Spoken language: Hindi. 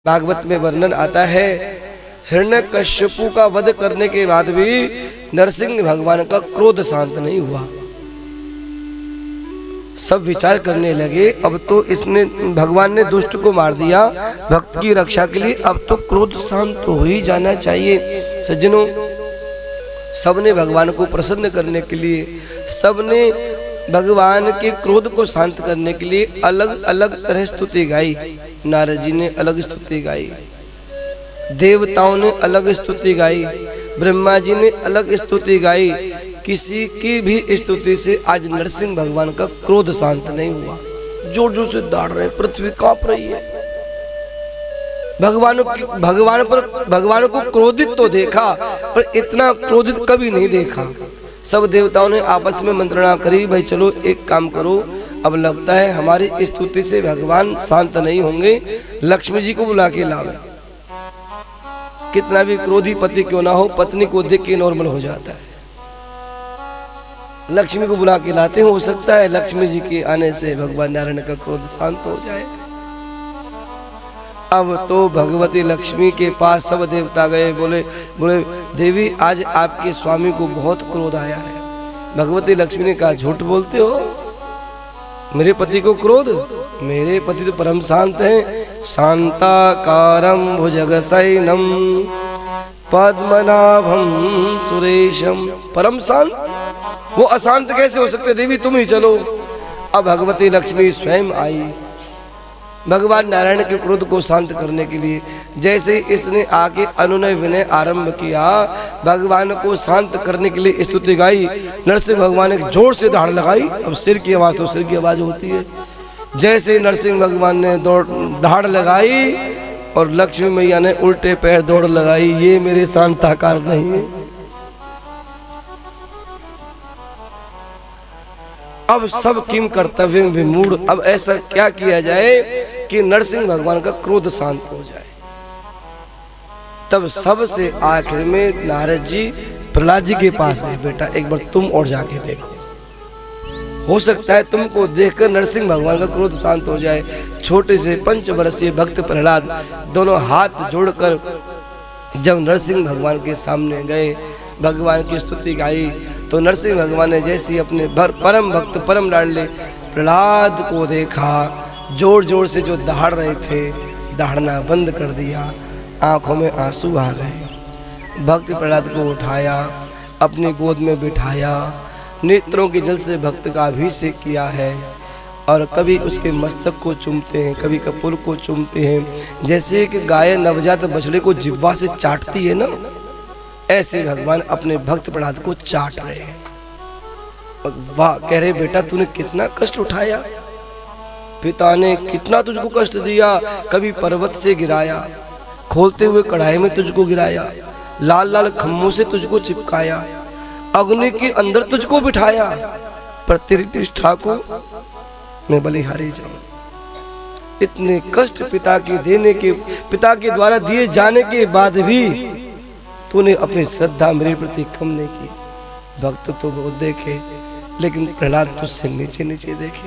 भागवत में वर्णन आता है, हिरण्यकश्यपु का वध करने के बाद भी नरसिंह भगवान का क्रोध शांत नहीं हुआ। सब विचार करने लगे, अब तो इसने भगवान ने दुष्ट को मार दिया, भक्त की रक्षा के लिए अब तो क्रोध शांत हो ही जाना चाहिए। सज्जनों, सबने भगवान को प्रसन्न करने के लिए, सबने भगवान के क्रोध को शांत करने के लिए अलग अलग तरह स्तुति गाई। नारद जी ने अलग स्तुति गाई, देवताओं ने अलग स्तुति गाई, ब्रह्मा जी ने अलग स्तुति गाई। किसी की भी स्तुति से आज नरसिंह भगवान का क्रोध शांत नहीं हुआ। जोर जोर से दौड़ रहे, पृथ्वी कांप रही है। भगवान को क्रोधित तो देखा, पर इतना क्रोधित कभी नहीं देखा। सब देवताओं ने आपस में मंत्रणा करी, भाई चलो एक काम करो, अब लगता है हमारी स्तुति से भगवान शांत नहीं होंगे, लक्ष्मी जी को बुला के लाओ। कितना भी क्रोधी पति क्यों ना हो, पत्नी को देख के नॉर्मल हो जाता है। लक्ष्मी को बुला के लाते हैं, हो सकता है लक्ष्मी जी के आने से भगवान नारायण का क्रोध शांत हो जाए। अब तो भगवती लक्ष्मी के पास सब देवता गए, बोले देवी आज आपके स्वामी को बहुत क्रोध आया है। भगवती लक्ष्मी ने कहा, झूठ बोलते हो, मेरे पति को क्रोध? मेरे पति तो परम शांत हैं। शांताकारं भुजगशयनं पद्मनाभं सुरेशम। परम शांत, वो अशांत कैसे हो सकते? देवी तुम ही चलो। अब भगवती लक्ष्मी स्वयं आई भगवान नारायण के क्रोध को शांत करने के लिए। जैसे इसने आके अनुनय विनय आरंभ किया, भगवान को शांत करने के लिए स्तुति गाई, नरसिंह भगवान ने जोर से दहाड़ लगाई। अब सिर की आवाज तो सिर की आवाज होती है। जैसे नरसिंह भगवान ने दहाड़ लगाई और लक्ष्मी मैया ने उल्टे पैर दौड़ लगाई, ये मेरे शांताकार नहीं है। अब सब किम कर्तव्य विमूढ़। अब ऐसा क्या किया जाए कि नरसिंह भगवान का क्रोध शांत हो जाए। तब सबसे आखिर में नारद जी प्रहलाद जी के पास गए, बेटा एक बार तुम और जाके देखो, हो सकता है तुमको देखकर नरसिंह भगवान का क्रोध शांत हो जाए। छोटे से 5 वर्षीय भक्त प्रहलाद दोनों हाथ जोड़कर जब नरसिंह भगवान के सामने गए, भगवान की स्तुति गाई, तो नरसिंह भगवान ने जैसे अपने परम भक्त परम लाडले प्रहलाद को देखा, जोर जोर से जो दहाड़ रहे थे, दहाड़ना बंद कर दिया, आंखों में आंसू आ गए। भक्त प्रहलाद को उठाया, अपनी गोद में बिठाया, नेत्रों के जल से भक्त का अभिषेक किया है, और कभी उसके मस्तक को चूमते हैं, कभी कपूर को चूमते हैं। जैसे कि गाय नवजात बछड़े को जिह्वा से चाटती है ना, ऐसे भगवान अपने भक्त प्रहलाद को चाट रहे हैं। वाह, कह रहे बेटा तूने कितना कष्ट उठाया, पिता ने कितना तुझको कष्ट दिया। कभी पर्वत से गिराया, खोलते हुए कढ़ाई में तुझको गिराया, लाल लाल खम्भों से तुझको चिपकाया, अग्नि के अंदर तुझको बिठाया, पर तेरी निष्ठा को मैं बलिहारी जाऊं। इतने कष्ट पिता के द्वारा दिए जाने के बाद भी तूने अपनी श्रद्धा मेरे प्रति कम नहीं की। भक्त तो बहुत देखे, लेकिन प्रहलाद तुझसे नीचे नीचे देखे।